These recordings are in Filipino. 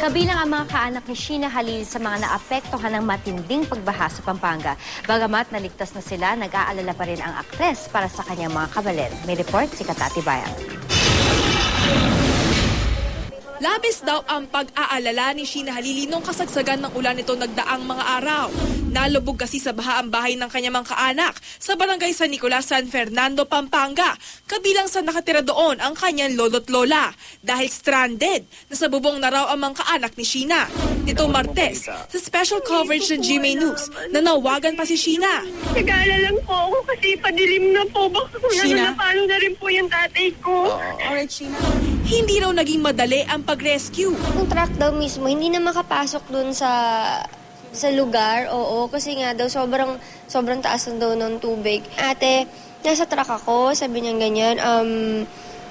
Kabilang ang mga kaanak ni Sheena Halil sa mga naapektuhan ng matinding pagbaha sa Pampanga. Bagamat naligtas na sila, nag-aalala pa rin ang aktres para sa kanyang mga kabaler. May report si Katati Bayan. Labis daw ang pag-aalala ni Sheena Halili nung kasagsagan ng ulan nito nagdaang mga araw. Nalubog kasi sa baha ang bahay ng kanyang mga kaanak sa barangay San Nicolas, San Fernando, Pampanga. Kabilang sa nakatira doon ang kanyang lolo't lola. Dahil stranded, nasa bubong na raw ang mga kaanak ni Sheena. Nitong Martes, sa special coverage ng GMA News, nanawagan pa si Sheena. Nag-aalala lang po ako kasi padilim na po. Baka kung napalo na rin po yung tatay ko. Alright, Sheena. Hindi raw naging madali ang pag-rescue. Yung truck daw mismo, hindi na makapasok dun sa lugar, oo. Kasi nga daw, sobrang taas na daw ng tubig. Ate, nasa truck ako, sabi niya ganyan.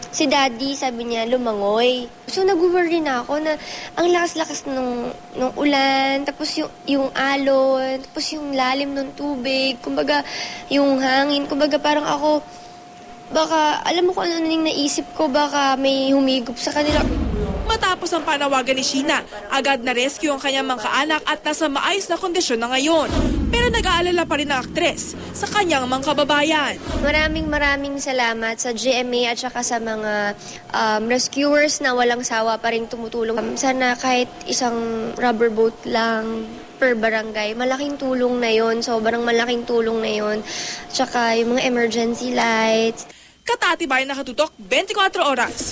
Si daddy, sabi niya, lumangoy. So, nag-worry na ako na ang lakas-lakas nung ulan, tapos yung alon, tapos yung lalim ng tubig, kumbaga, yung hangin, kumbaga parang ako, baka, alam mo kung ano yung naisip ko, baka may humigop sa kanila. Matapos ang panawagan ni Sheena, agad na rescue ang kanyang mga kaanak at nasa maayos na kondisyon na ngayon. Pero nag-aalala pa rin ang aktres sa kanyang mga kababayan. Maraming salamat sa GMA at saka sa mga rescuers na walang sawa pa rin tumutulong. Sana kahit isang rubber boat lang per barangay, malaking tulong na yon, sobrang malaking tulong na yon. Tsaka yung mga emergency lights. Katati Bayan, nakatutok 24 oras.